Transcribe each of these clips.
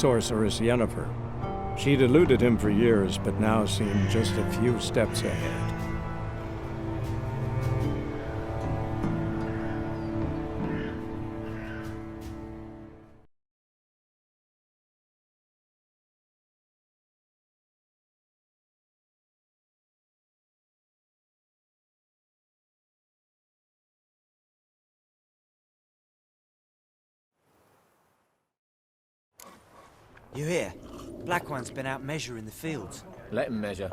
sorceress Yennefer. She'd eluded him for years, but now seemed just a few steps ahead. You hear? Black One's been out measuring the fields. Let him measure.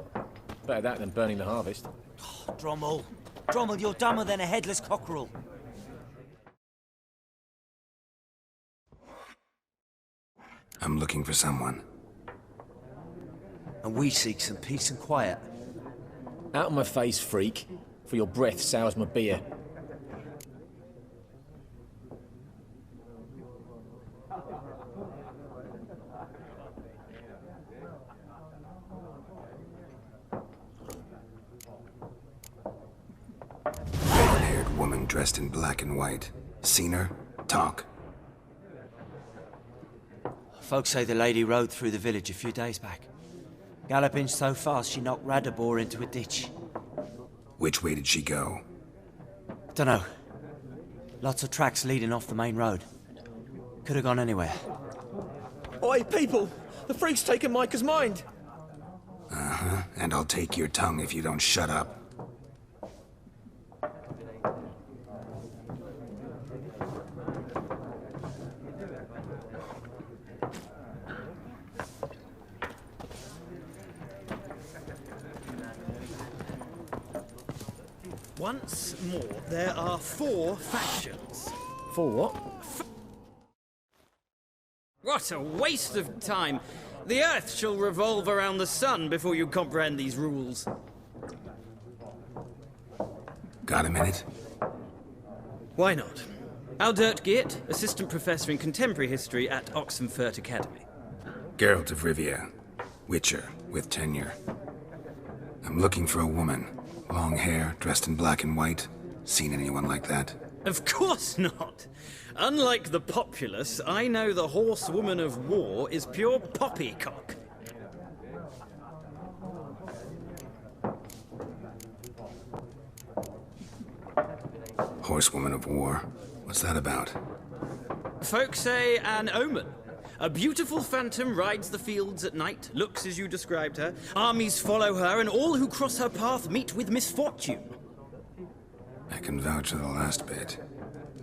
Better that than burning the harvest. Oh, Drommel. Drommel, you're dumber than a headless cockerel. I'm looking for someone. And we seek some peace and quiet. Out of my face, freak. For your breath sours my beer. Red-haired woman dressed in black and white. Seen her? Talk. Folks say the lady rode through the village a few days back. Galloping so fast she knocked Radabor into a ditch. Which way did she go? Dunno. Lots of tracks leading off the main road. Could have gone anywhere. Oi, people! The freak's taken Micah's mind! Uh-huh, and I'll take your tongue if you don't shut up. Once more, there are 4 factions. For what? What a waste of time! The Earth shall revolve around the sun before you comprehend these rules. Got a minute? Why not? Aldert Geert, Assistant Professor in Contemporary History at Oxenfurt Academy. Geralt of Rivia. Witcher, with tenure. I'm looking for a woman. Long hair, dressed in black and white. Seen anyone like that? Of course not! Unlike the populace, I know the horsewoman of war is pure poppycock. Horsewoman of war? What's that about? Folk say an omen. A beautiful phantom rides the fields at night, looks as you described her. Armies follow her, and all who cross her path meet with misfortune. I can vouch for the last bit.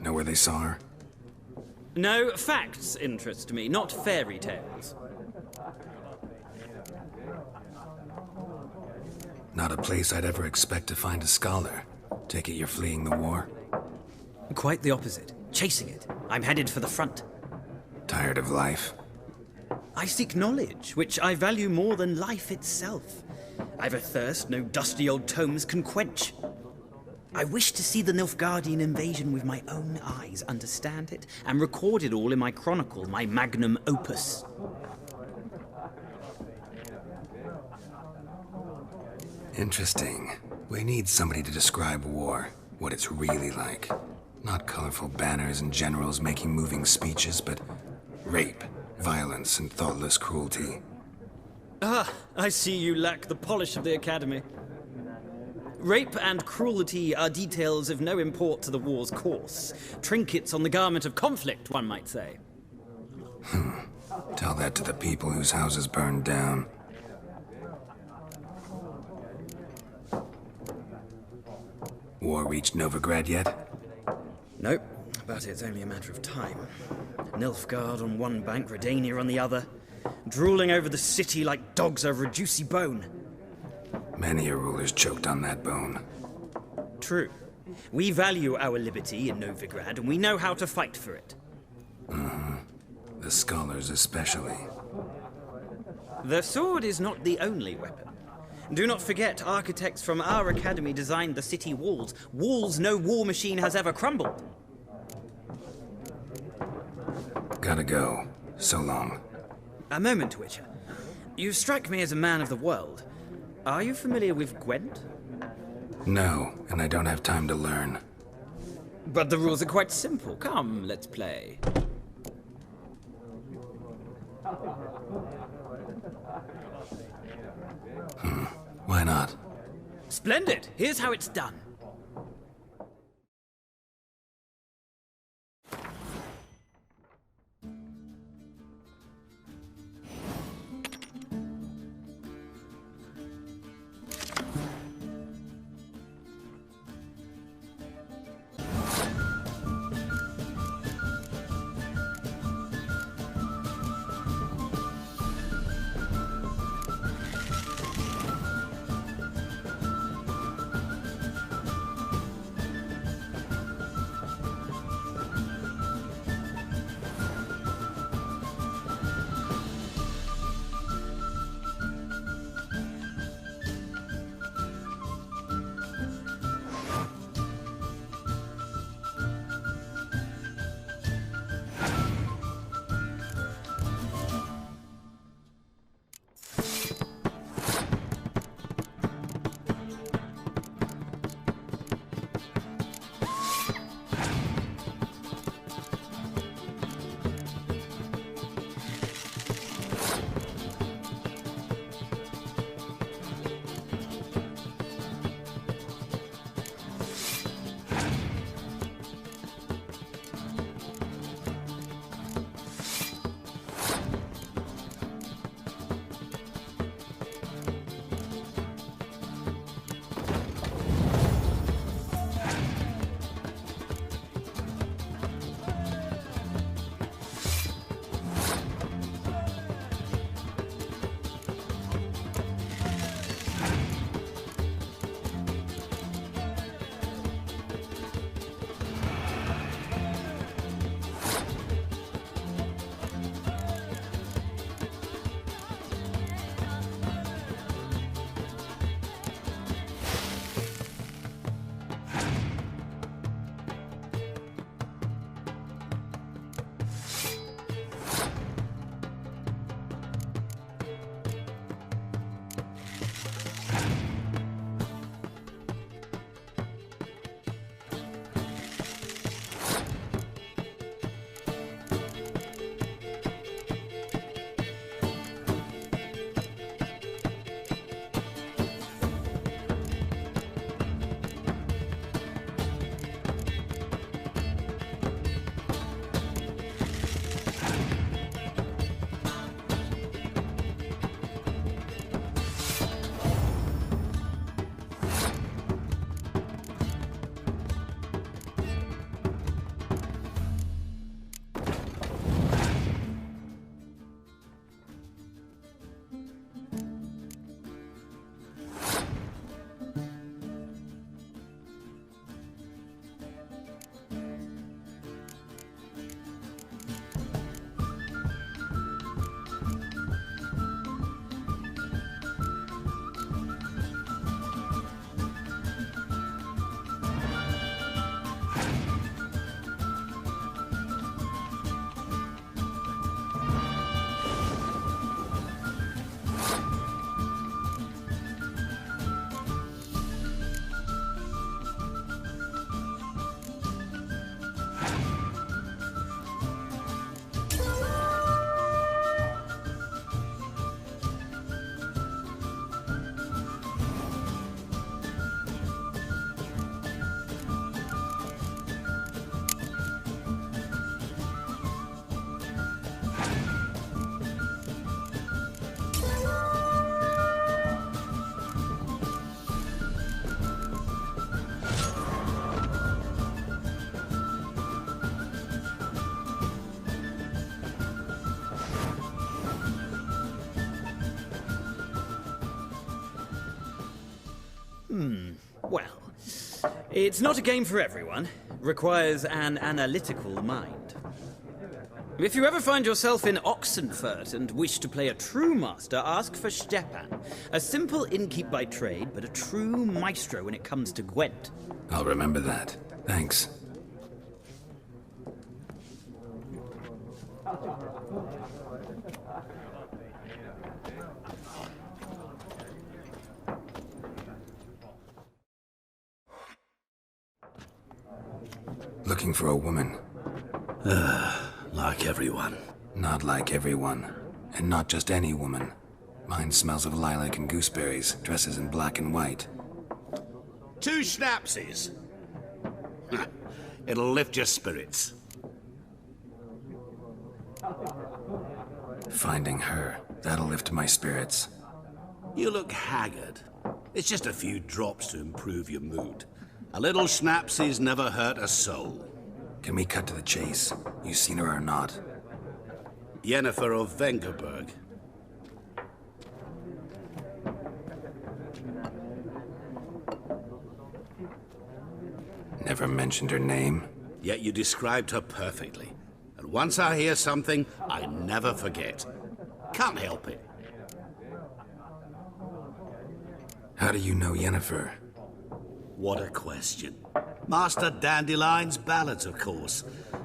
Know where they saw her? No, facts interest me, not fairy tales. Not a place I'd ever expect to find a scholar. Take it you're fleeing the war? Quite the opposite. Chasing it. I'm headed for the front. Tired of life? I seek knowledge, which I value more than life itself. I've a thirst no dusty old tomes can quench. I wish to see the Nilfgaardian invasion with my own eyes, understand it, and record it all in my chronicle, my magnum opus. Interesting. We need somebody to describe war, what it's really like. Not colorful banners and generals making moving speeches, but rape, violence, and thoughtless cruelty. Ah, I see you lack the polish of the Academy. Rape and cruelty are details of no import to the war's course. Trinkets on the garment of conflict, one might say. Tell that to the people whose houses burned down. War reached Novigrad yet? Nope, but it's only a matter of time. Nilfgaard on one bank, Redania on the other, drooling over the city like dogs over a juicy bone. Many a ruler's choked on that bone. True. We value our liberty in Novigrad, and we know how to fight for it. The scholars especially. The sword is not the only weapon. Do not forget, architects from our academy designed the city walls. Walls no war machine has ever crumbled. Gotta go. So long. A moment, Witcher. You strike me as a man of the world. Are you familiar with Gwent? No, and I don't have time to learn. But the rules are quite simple. Come, let's play. Why not? Splendid! Here's how it's done. Well, it's not a game for everyone. Requires an analytical mind. If you ever find yourself in Oxenfurt and wish to play a true master, ask for Stepan. A simple innkeep by trade, but a true maestro when it comes to Gwent. I'll remember that. Thanks. Looking for a woman. Like everyone. Not like everyone. And not just any woman. Mine smells of lilac and gooseberries, dresses in black and white. 2 schnapsies. It'll lift your spirits. Finding her, that'll lift my spirits. You look haggard. It's just a few drops to improve your mood. A little schnapsies never hurt a soul. Can we cut to the chase? You seen her or not? Yennefer of Vengerberg. Never mentioned her name. Yet you described her perfectly. And once I hear something, I never forget. Can't help it. How do you know Yennefer? What a question. Master Dandelion's ballads, of course.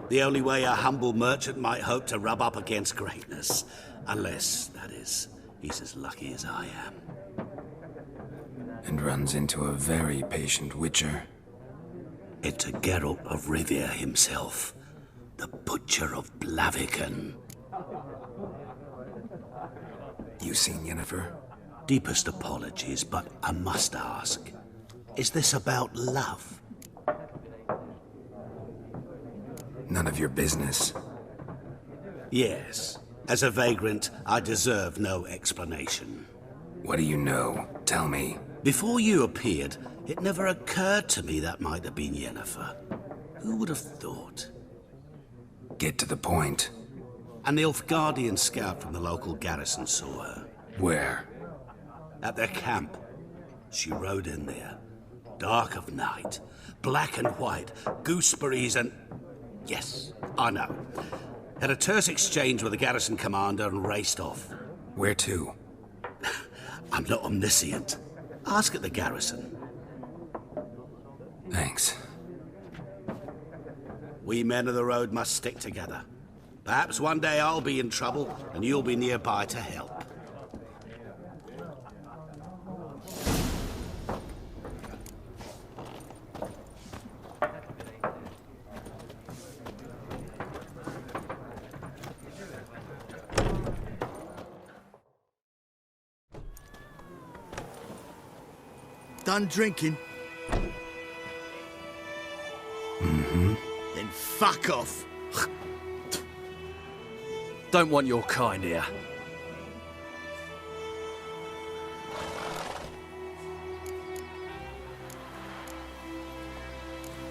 The only way a humble merchant might hope to rub up against greatness. Unless, that is, he's as lucky as I am. And runs into a very patient witcher. It's a Geralt of Rivia himself. The Butcher of Blaviken. You seen Yennefer? Deepest apologies, but I must ask. Is this about love? None of your business. Yes. As a vagrant, I deserve no explanation. What do you know? Tell me. Before you appeared, it never occurred to me that might have been Yennefer. Who would have thought? Get to the point. An Nilfgaardian scout from the local garrison saw her. Where? At their camp. She rode in there. Dark of night. Black and white. Gooseberries and... Yes, I know. Had a terse exchange with the garrison commander and raced off. Where to? I'm not omniscient. Ask at the garrison. Thanks. We men of the road must stick together. Perhaps one day I'll be in trouble and you'll be nearby to help. Done drinking? Mm-hmm. Then fuck off. Don't want your kind here.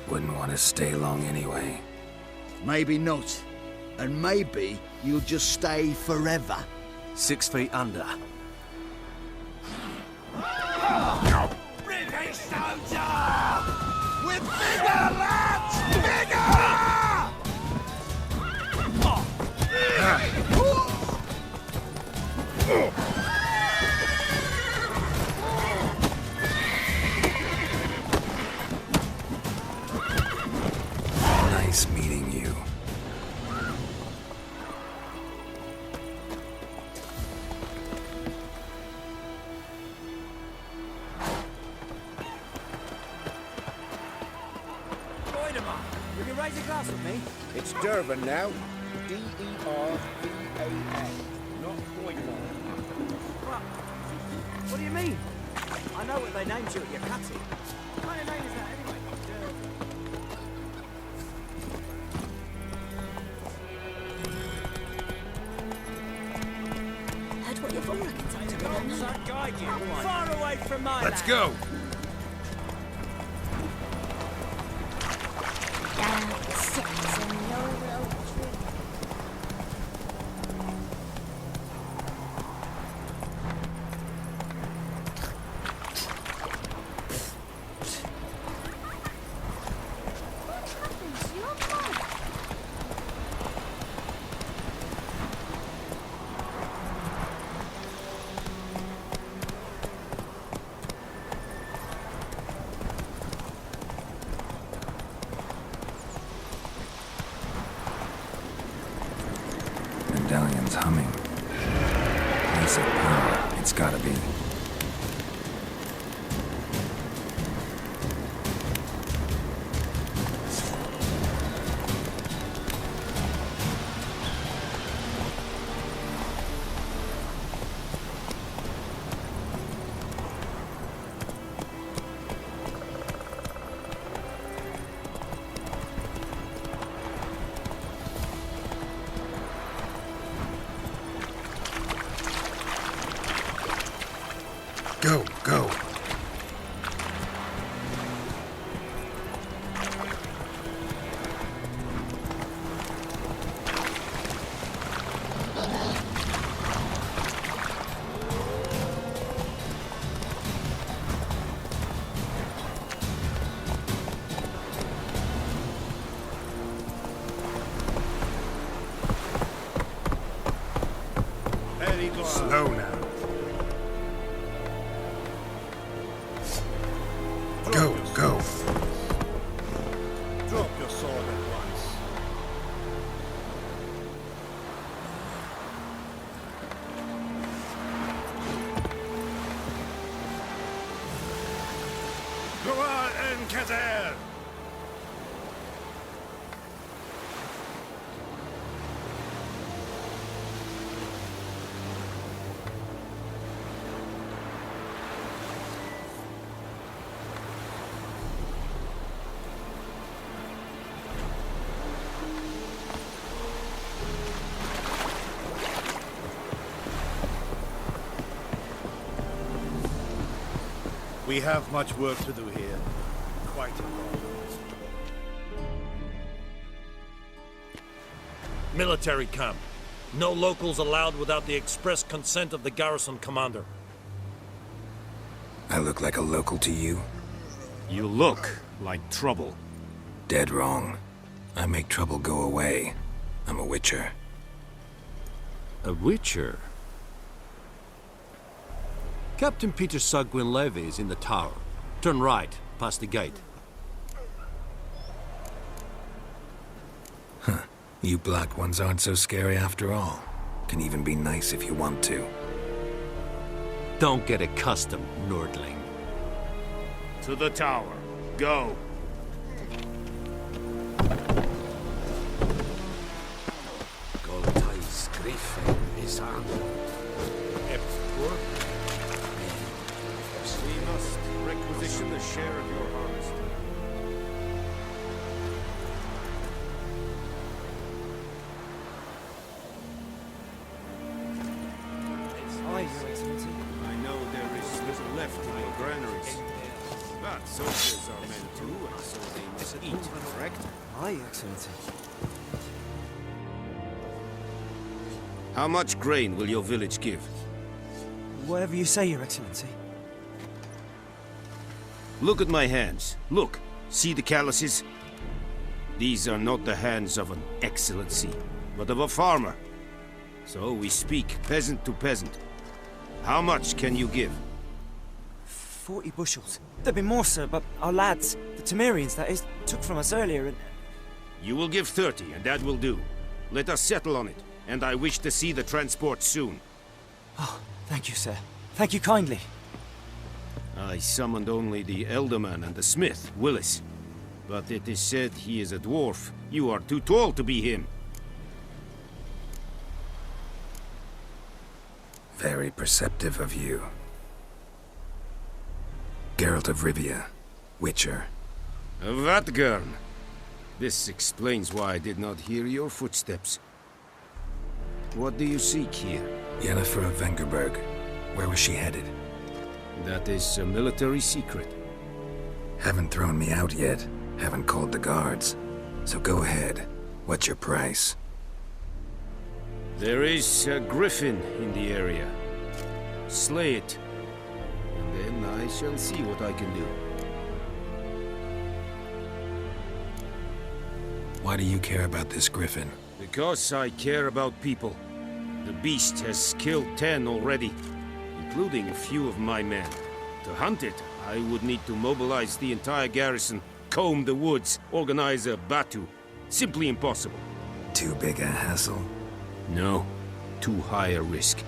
Wouldn't want to stay long anyway. Maybe not. And maybe you'll just stay forever. 6 feet under. British soldier! With bigger lads! Bigger! Nice meeting you. Will you raise a glass with me? It's Durban now. D-E-R-V-A-N. Not Voidmore. What do you mean? I know what they named you at your cutting. What kind of name is that anyway? Heard what your phone records are doing. That guide you. Far away from my Let's go. Down 6 and no real tree. What happens? You're fine. Medallion's humming. Piece of power. It's gotta be. Go, go. Slow now. Go, go. Drop your sword at once. Gloire en Kazer! We have much work to do here. Quite a lot. Military camp. No locals allowed without the express consent of the garrison commander. I look like a local to you? You look like trouble. Dead wrong. I make trouble go away. I'm a witcher. A witcher? Captain Peter Sagwin Levy is in the tower. Turn right, past the gate. Huh. You black ones aren't so scary after all. Can even be nice if you want to. Don't get accustomed, Nordling. To the tower. Go. Goltais grifo is on. We must requisition the share of your harvest. Aye, Your Excellency. I know there is little left in your granaries. But soldiers are men too, and so they must eat, correct? Aye, Your Excellency. How much grain will your village give? Whatever you say, Your Excellency. Look at my hands. Look. See the calluses? These are not the hands of an excellency, but of a farmer. So we speak peasant to peasant. How much can you give? 40 bushels. There'd be more, sir, but our lads, the Temerians, that is, took from us earlier and... You will give 30, and that will do. Let us settle on it, and I wish to see the transport soon. Oh, thank you, sir. Thank you kindly. I summoned only the Elderman and the smith, Willis. But it is said he is a dwarf. You are too tall to be him. Very perceptive of you. Geralt of Rivia, Witcher. Vatgern. This explains why I did not hear your footsteps. What do you seek here? Yennefer of Vengerberg. Where was she headed? That is a military secret. Haven't thrown me out yet. Haven't called the guards. So go ahead. What's your price? There is a griffin in the area. Slay it. And then I shall see what I can do. Why do you care about this griffin? Because I care about people. The beast has killed 10 already, including a few of my men. To hunt it, I would need to mobilize the entire garrison, comb the woods, organize a batu. Simply impossible. Too big a hassle? No, too high a risk.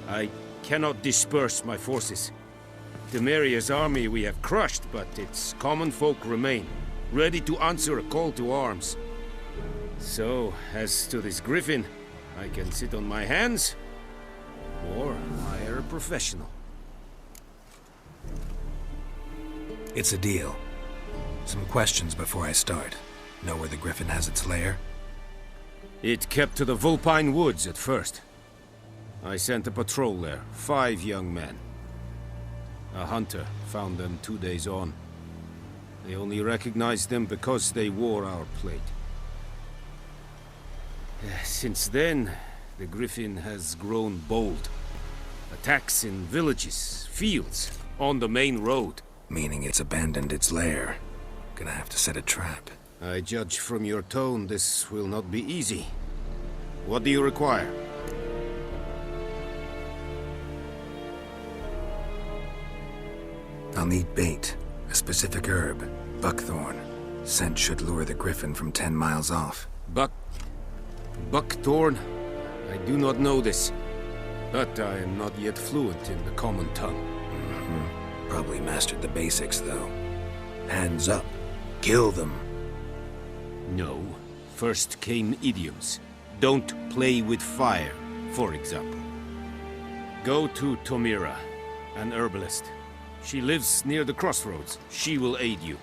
I cannot disperse my forces. Temeria's army we have crushed, but its common folk remain, ready to answer a call to arms. So, as to this griffin, I can sit on my hands, or hire a professional. It's a deal. Some questions before I start. Know where the griffin has its lair? It kept to the Vulpine Woods at first. I sent a patrol there, 5 young men. A hunter found them 2 days on. They only recognized them because they wore our plate. Since then, the griffin has grown bold. Attacks in villages, fields, on the main road. Meaning it's abandoned its lair. Gonna have to set a trap. I judge from your tone this will not be easy. What do you require? I'll need bait, a specific herb, buckthorn. Scent should lure the griffin from 10 miles off. Buckthorn? I do not know this, but I am not yet fluent in the common tongue. Probably mastered the basics, though. Hands up. Kill them. No. First came idioms. Don't play with fire, for example. Go to Tomira, an herbalist. She lives near the crossroads. She will aid you.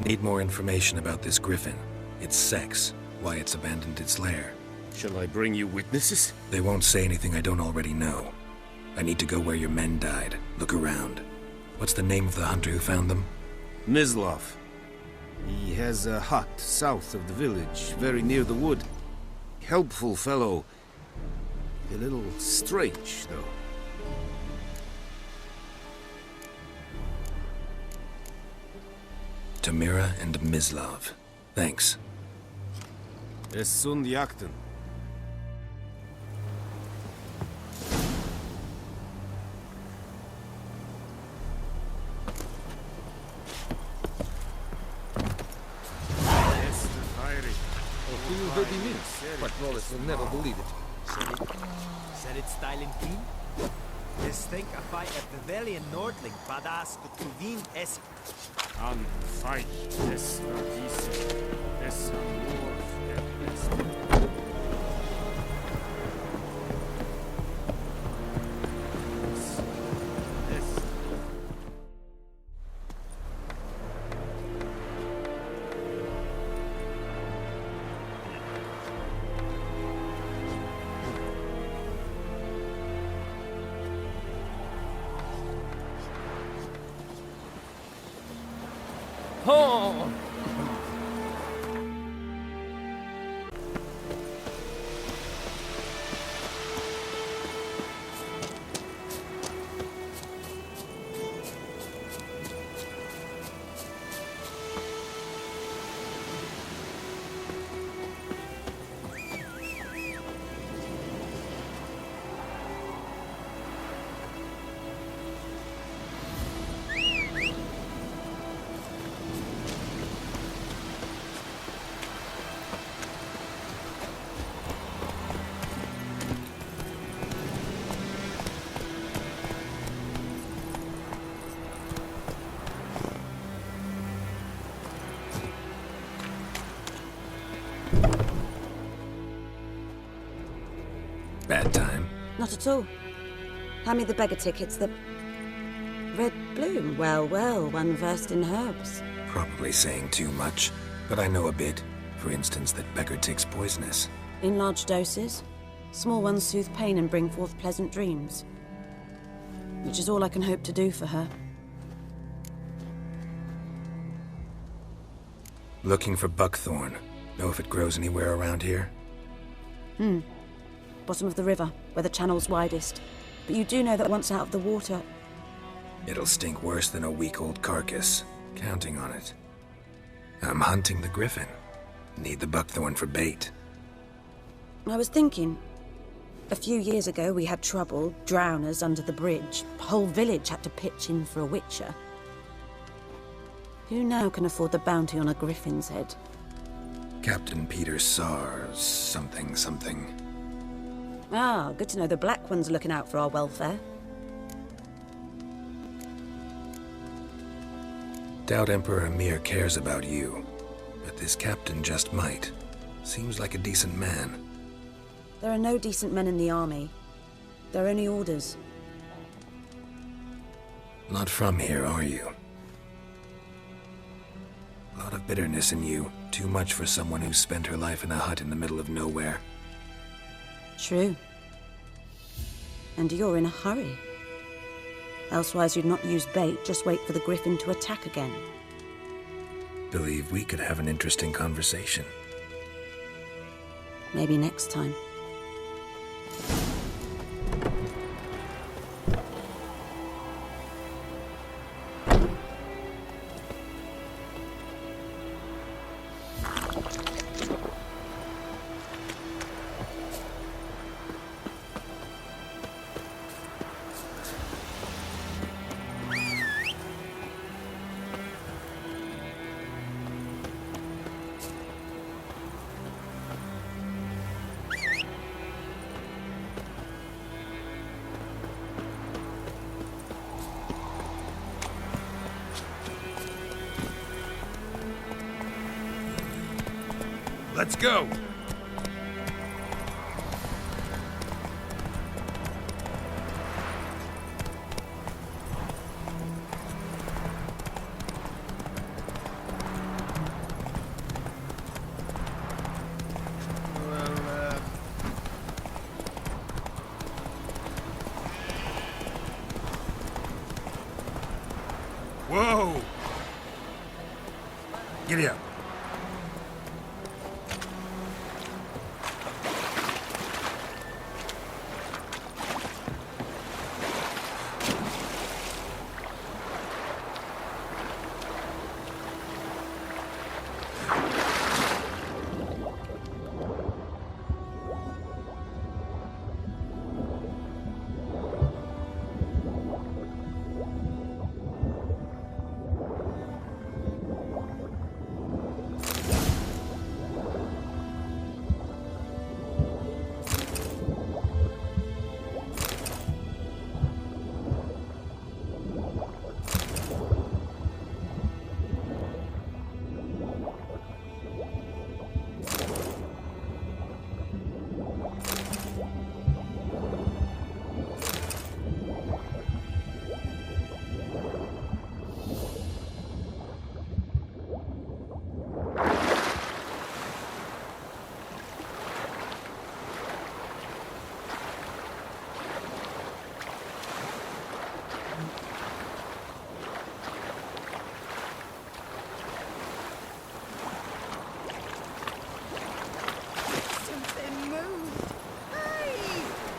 Need more information about this griffin. Its sex, why it's abandoned its lair. Shall I bring you witnesses? They won't say anything I don't already know. I need to go where your men died. Look around. What's the name of the hunter who found them? Mislav. He has a hut south of the village, very near the wood. Helpful fellow. A little strange, though. Tamira and Mislav. Thanks. Es sunt jakten. But Wallace will never believe it. Said it's style and clean? This think a fight at the valley in Nordling, badass Kutuvin es. An fight des Radise, des Amor Oh! Bad time? Not at all. Hand me the beggar tickets, the... Red bloom. Well, well, one versed in herbs. Probably saying too much, but I know a bit. For instance, that beggar tick's poisonous. In large doses. Small ones soothe pain and bring forth pleasant dreams. Which is all I can hope to do for her. Looking for buckthorn. Know if it grows anywhere around here? Bottom of the river, where the channel's widest. But you do know that once out of the water... It'll stink worse than a week-old carcass. Counting on it. I'm hunting the griffin. Need the buckthorn for bait. I was thinking... A few years ago we had trouble, drowners under the bridge. The whole village had to pitch in for a witcher. Who now can afford the bounty on a griffin's head? Captain Peter Sars, something. Ah, good to know the Black One's looking out for our welfare. Doubt Emperor Emir cares about you, but this captain just might. Seems like a decent man. There are no decent men in the army. There are only orders. Not from here, are you? A lot of bitterness in you. Too much for someone who spent her life in a hut in the middle of nowhere. True. And you're in a hurry. Elsewise you'd not use bait, just wait for the griffin to attack again. Believe we could have an interesting conversation. Maybe next time. Let's go! Whoa! Giddy up.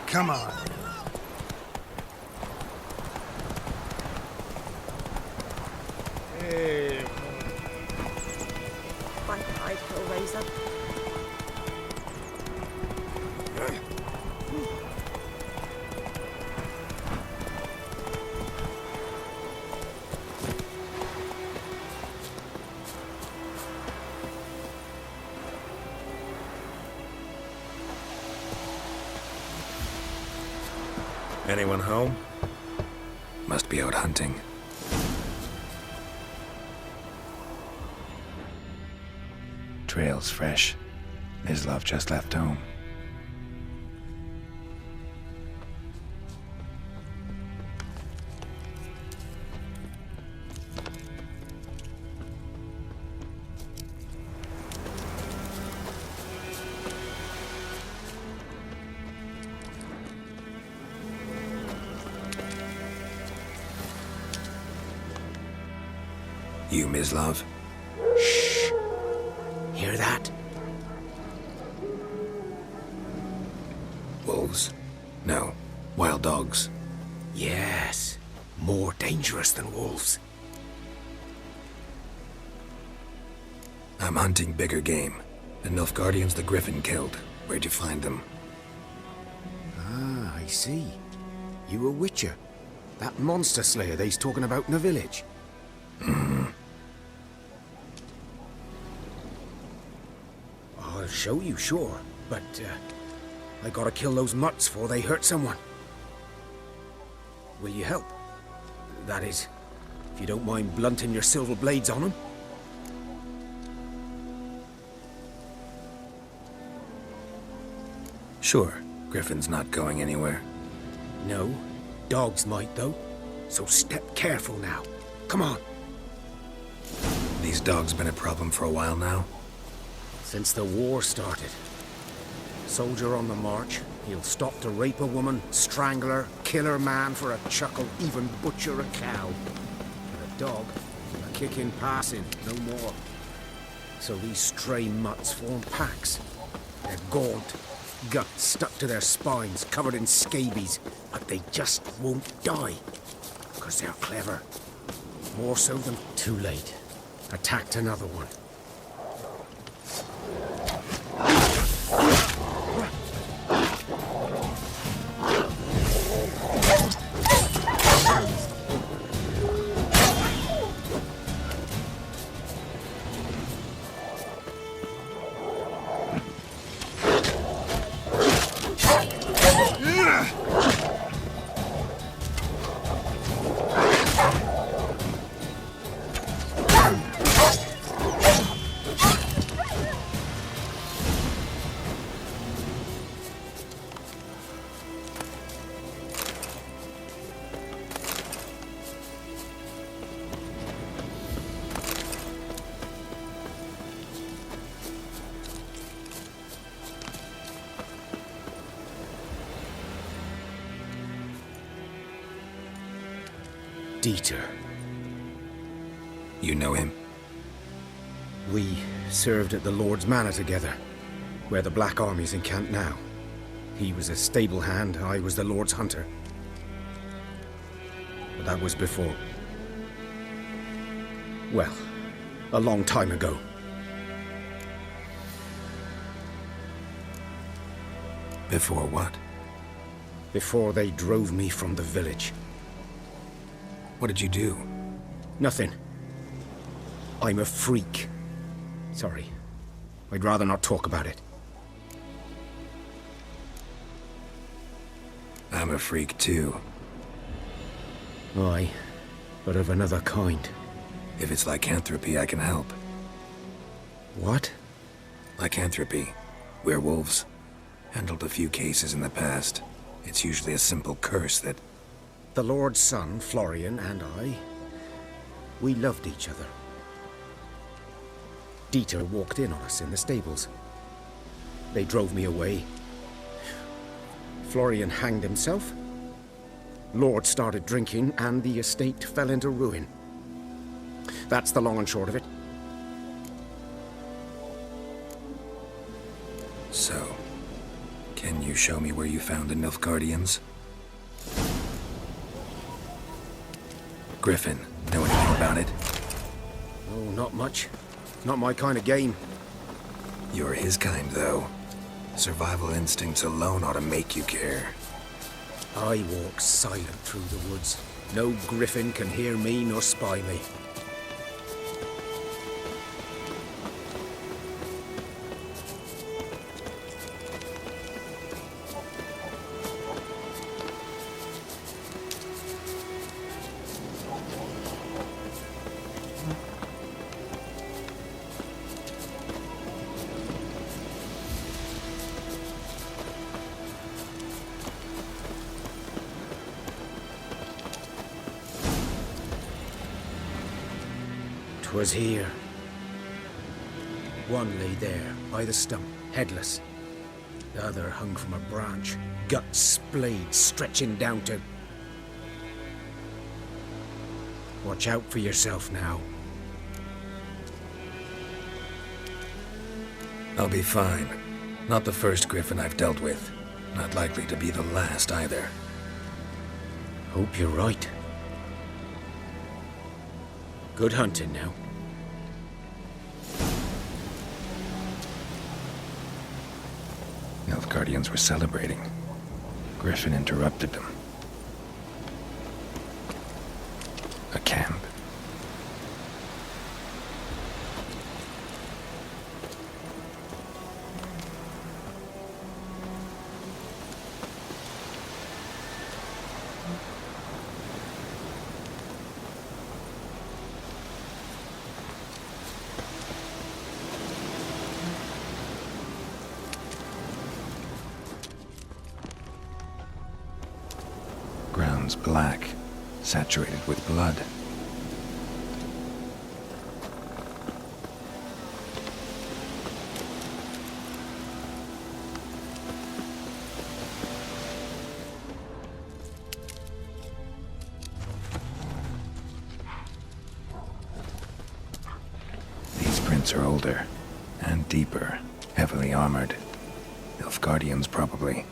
Come on. Hey. Bite-eyed Hellraiser. Anyone home? Must be out hunting. Trail's fresh. Mislav just left home. You, Mislav? Shh! Hear that? Wolves? No. Wild dogs. Yes. More dangerous than wolves. I'm hunting bigger game. The Nilfgaardians the Griffin killed. Where'd you find them? Ah, I see. You a witcher. That monster slayer they's talking about in the village. Mm-hmm. I'll show you, sure. But, I gotta kill those mutts before they hurt someone. Will you help? That is, if you don't mind blunting your silver blades on them. Sure. Griffin's not going anywhere. No. Dogs might, though. So step careful now. Come on. These dogs been a problem for a while now? Since the war started. Soldier on the march, He'll stop to rape a woman, strangle her, kill her man for a chuckle, even butcher a cow. But a dog, a kick in passing, no more. So these stray mutts form packs. They're gaunt, guts stuck to their spines, covered in scabies, but they just won't die. Because they're clever. More so than too late. Attacked another one. Dieter. You know him? We served at the Lord's Manor together, where the Black Army's encamped now. He was a stable hand, I was the Lord's hunter. But that was before... well, a long time ago. Before what? Before they drove me from the village. What did you do? Nothing. I'm a freak. Sorry. I'd rather not talk about it. I'm a freak too. Aye, but of another kind. If it's lycanthropy, I can help. What? Lycanthropy. Werewolves. Handled a few cases in the past. It's usually a simple curse that... The Lord's son, Florian, and I, we loved each other. Dieter walked in on us in the stables. They drove me away. Florian hanged himself. Lord started drinking, and the estate fell into ruin. That's the long and short of it. So, can you show me where you found the Nilfgaardians? Griffin, know anything about it? Oh, not much. Not my kind of game. You're his kind, though. Survival instincts alone ought to make you care. I walk silent through the woods. No griffin can hear me nor spy me. Was here. One lay there, by the stump, headless. The other hung from a branch, guts splayed, stretching down to... Watch out for yourself now. I'll be fine. Not the first griffin I've dealt with. Not likely to be the last either. Hope you're right. Good hunting now. Nilfgaardians were celebrating. Griffin interrupted them. A camp. Ground's black, saturated with blood. footprints are older and deeper, heavily armored. Nilfgaardians, probably.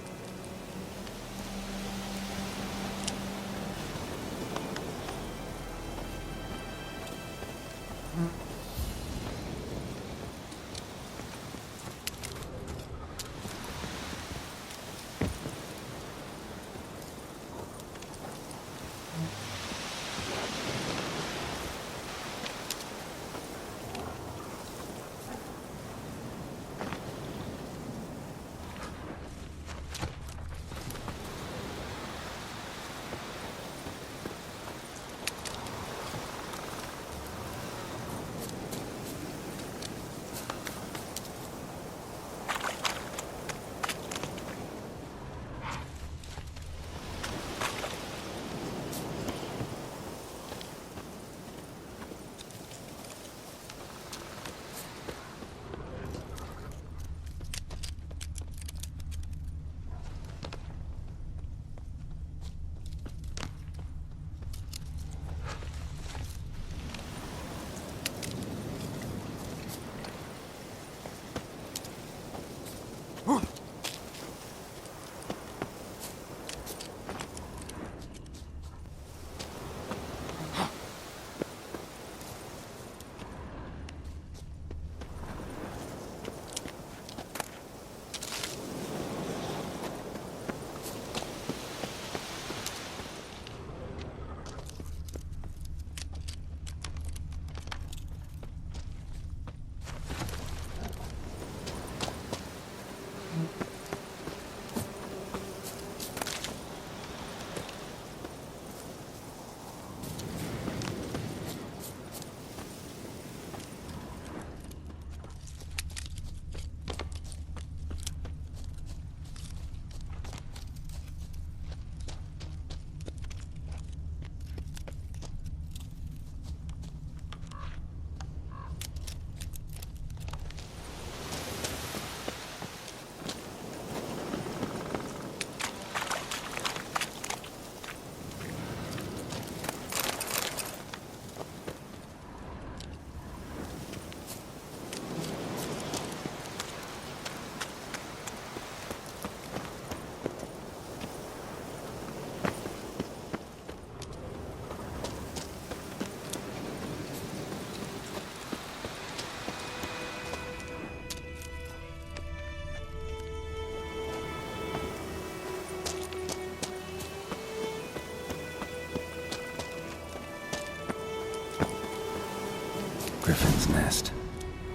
Griffin's nest.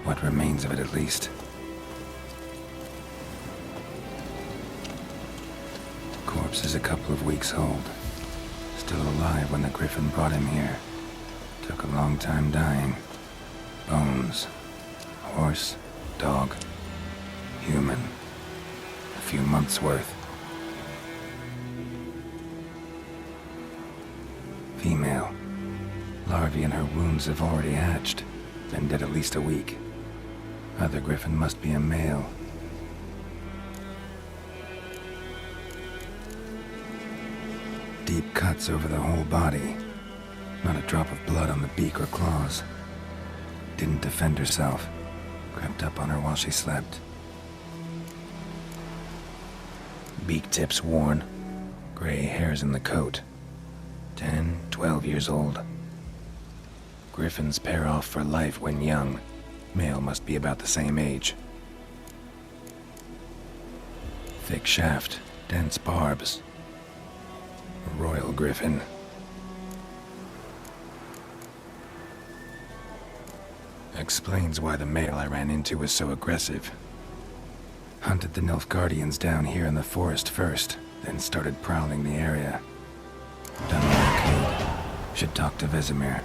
What remains of it, at least. Corpse is a couple of weeks old. Still alive when the Griffin brought him here. Took a long time dying. Bones. Horse. Dog. Human. A few months' worth. Female. Larvae in her wounds have already hatched. Been dead at least a week. Other Griffin must be a male. Deep cuts over the whole body. Not a drop of blood on the beak or claws. Didn't defend herself. Crept up on her while she slept. Beak tips worn. Gray hairs in the coat. 10, 12 years old. Griffins pair off for life when young. Male must be about the same age. Thick shaft, dense barbs. A royal griffin. Explains why the male I ran into was so aggressive. Hunted the Nilfgaardians down here in the forest first, then started prowling the area. Done what I could. Should talk to Vesemir.